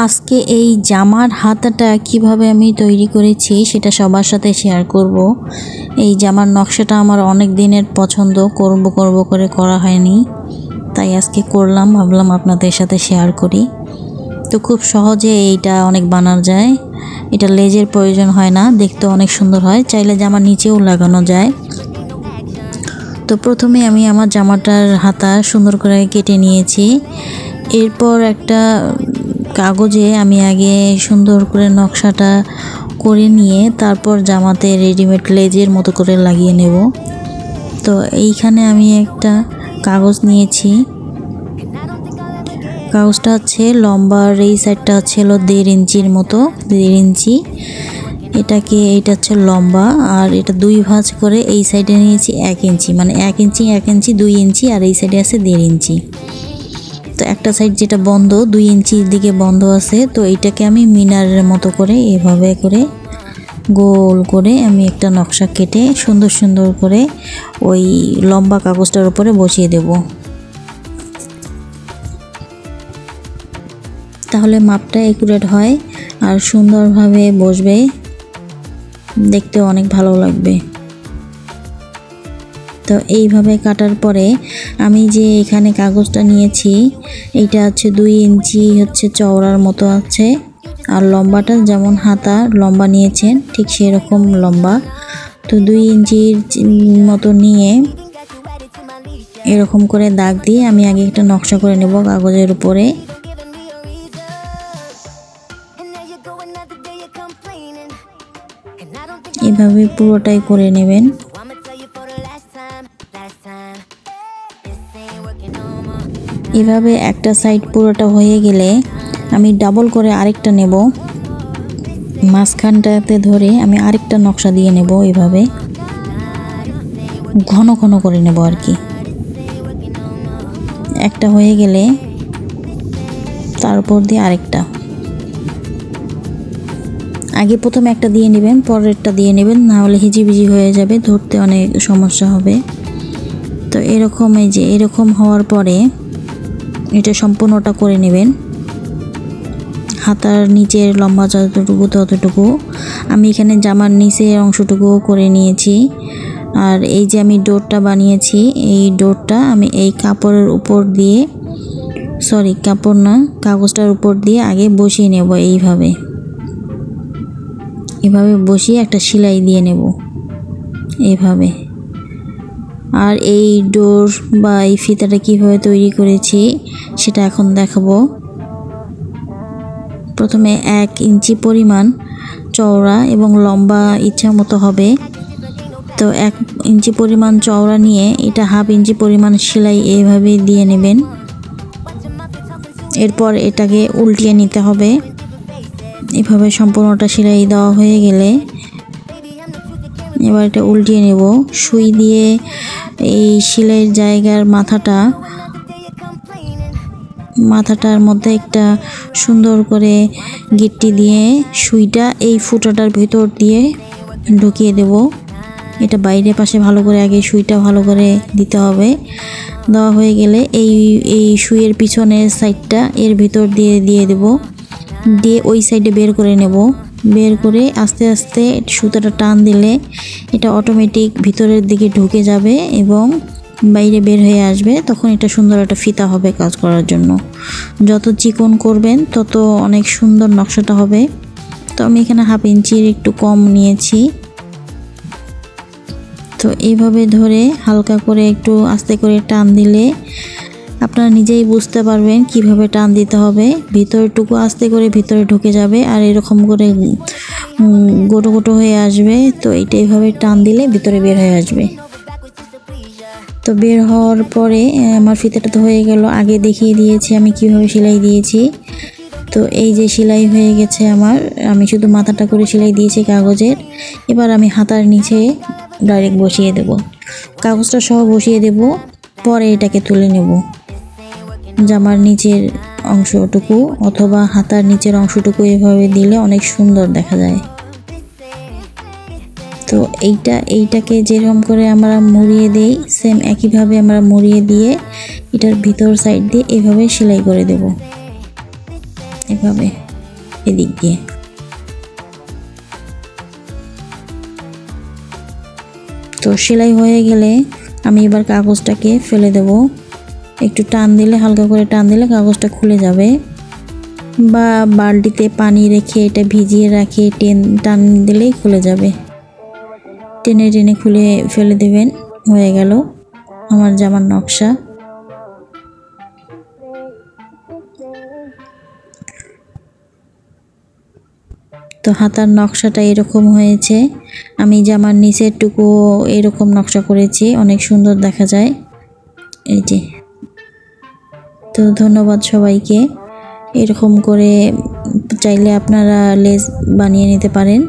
আজকে এই জামার হাতাটা কিভাবে আমি তৈরি করেছি সেটা সবার সাথে শেয়ার করব। এই জামার নকশাটা আমার অনেক দিনের পছন্দ, করব করে করা হয়নি, তাই আজকে করলাম, ভাবলাম আপনাদের সাথে শেয়ার করি। তো খুব সহজে এইটা অনেক বানানো যায়, এটা লেজের প্রয়োজন হয় না, দেখতে অনেক সুন্দর হয়, চাইলে জামার নিচেও লাগানো যায়। তো প্রথমে আমি আমার জামাটার হাতা সুন্দর করে কেটে নিয়েছি। এরপর একটা কাগজে আমি আগে সুন্দর করে নকশাটা করে নিয়ে তারপর জামাতে রেডিমেড লেজের মতো করে লাগিয়ে নেব। তো এইখানে আমি একটা কাগজ নিয়েছি, কাগজটা হচ্ছে লম্বার, এই সাইডটা হচ্ছে 1.5 ইঞ্চির মতো, 1.5 ইঞ্চি। এটা হচ্ছে লম্বা, আর এটা 2 ভাঁজ করে এই সাইডে নিয়েছি 1 ইঞ্চি, মানে 1 ইঞ্চি 1 ইঞ্চি 2 ইঞ্চি, আর এই সাইডে আছে 1.5 ইঞ্চি। তো একটা সাইড যেটা বন্ধ, 2 ইঞ্চির দিকে বন্ধ আছে, তো এইটাকে আমি মিনারের মতো করে এভাবে করে গোল করে আমি একটা নকশা কেটে সুন্দর সুন্দর করে ওই লম্বা কাগজটার উপরে বসিয়ে দেব। তাহলে মাপটা একুরেট হয় আর সুন্দরভাবে বসবে, দেখতে অনেক ভালো লাগবে। তো এইভাবে কাটার পরে আমি যে এখানে কাগজটা নিয়েছি এইটা হচ্ছে 2 ইঞ্চি হচ্ছে চওড়ার মতো আছে, আর লম্বাটা যেমন হাতা লম্বা নিয়েছেন ঠিক সেরকম লম্বা। তো 2 ইঞ্চির মতো নিয়ে এরকম করে দাগ দিয়ে আমি আগে একটা নকশা করে নেব কাগজের উপরে। এভাবে পুরোটাই করে নেবেন। এভাবে একটা সাইড পুরোটা হয়ে গেলে আমি ডাবল করে আরেকটা নেব, মাঝখানটাতে ধরে আমি আরেকটা নকশা দিয়ে নেব, এভাবে ঘন ঘন করে নেব আর কি। একটা হয়ে গেলে তার উপর দিয়ে আরেকটা, আগে প্রথমে একটা দিয়ে নেবেন, পরেরটা দিয়ে নেবেন, না হলে হিজিবিজি হয়ে যাবে, ধরতে অনেক সমস্যা হবে। তো এরকম, এই যে এরকম হওয়ার পরে এটা সম্পূর্ণটা করে নেবেন। হাতার নিচের লম্বা যতটুকু ততটুকু আমি এখানে জামার নিচের অংশটুকু করে নিয়েছি। আর এই যে আমি ডোরটা বানিয়েছি, এই ডোরটা আমি এই কাপড়ের উপর দিয়ে, সরি কাপড় না, কাগজটার উপর দিয়ে আগে বসিয়ে নেব। এভাবে বসিয়ে একটা সেলাই দিয়ে নেব এইভাবে। আর এই ডোর বা এই ফিতাটা কিভাবে তৈরি করেছি সেটা এখন দেখাবো। প্রথমে 1 ইঞ্চি পরিমাণ চওড়া এবং লম্বা ইচ্ছা মতো হবে, তো 1 ইঞ্চি পরিমাণ চওড়া নিয়ে এটা 1/2 ইঞ্চি পরিমাণ সেলাই এইভাবে দিয়ে নেবেন। এরপর এটাকে উল্টিয়ে নিতে হবে। এভাবে সম্পূর্ণটা সেলাই দেওয়া হয়ে গেলে এবার এটা উল্টিয়ে নেব। সুই দিয়ে এই সেলাইয়ের জায়গার মাথাটার মধ্যে একটা সুন্দর করে গিট্টি দিয়ে সুইটা এই ফুটাটার ভিতর দিয়ে ঢুকিয়ে দেব। এটা বাইরের পাশে ভালো করে আগে সুইটা ভালো করে দিতে হবে। দেওয়া হয়ে গেলে এই সুইয়ের পিছনের সাইডটা এর ভিতর দিয়ে দেব, দিয়ে ওই সাইডে বের করে নেব। বের করে আস্তে আস্তে সুতাটা টান দিলে এটা অটোমেটিক ভিতরের দিকে ঢুকে যাবে এবং বাইরে বের হয়ে আসবে। তখন এটা সুন্দর একটা ফিতা হবে কাজ করার জন্য। যত চিকন করবেন তত অনেক সুন্দর নকশাটা হবে। তো আমি এখানে 1/2 ইঞ্চির একটু কম নিয়েছি। তো এইভাবে ধরে হালকা করে একটু আস্তে করে টান দিলে আপনারা নিজেই বুঝতে পারবেন কিভাবে টান দিতে হবে। ভিতরটুকু আস্তে করে ভিতরে ঢুকে যাবে আর এরকম করে গোটো গোটো হয়ে আসবে। তো এইটা এইভাবে টান দিলে ভিতরে বের হয়ে আসবে। তো বের হওয়ার পরে আমার ফিতাটা তো হয়ে গেল, আগে দেখিয়ে দিয়েছি আমি কিভাবে সেলাই দিয়েছি। তো এই যে সেলাই হয়ে গেছে আমার, আমি শুধু মাথাটা করে সেলাই দিয়েছি কাগজের। এবার আমি হাতার নিচে ডাইরেক্ট বসিয়ে দেব, কাগজটা সহ বসিয়ে দেব। পরে এটাকে তুলে নেব জামার নিচের অংশটুকু অথবা হাতার নিচের অংশটুকু, এভাবে দিলে অনেক সুন্দর দেখা যায়। তো এইটাকে যেরকম করে আমরা মুড়িয়ে দেই, সেম একইভাবে আমরা মুড়িয়ে দিয়ে এটার ভিতর সাইড দিয়ে এভাবে সেলাই করে দেব। এভাবে এদিক দিয়ে। তো সেলাই হয়ে গেলে আমি এবার কাগজটাকে ফেলে দেব। একটু টান দিলে, হালকা করে টান দিলে কাগজটা খুলে যাবে, বা বালতিতে পানি রেখে এটা ভিজিয়ে রাখে টান দিলেই খুলে যাবে। টেনে টেনে খুলে ফেলে দেবেন। হয়ে গেল আমার জামার নকশা। তো হাতার নকশাটা এরকম হয়েছে। আমি জামার নিচের টুকু এরকম নকশা করেছি, অনেক সুন্দর দেখা যায়। এই যে। তো ধন্যবাদ সবাইকে। এরকম করে চাইলে আপনারা লেস বানিয়ে নিতে পারেন।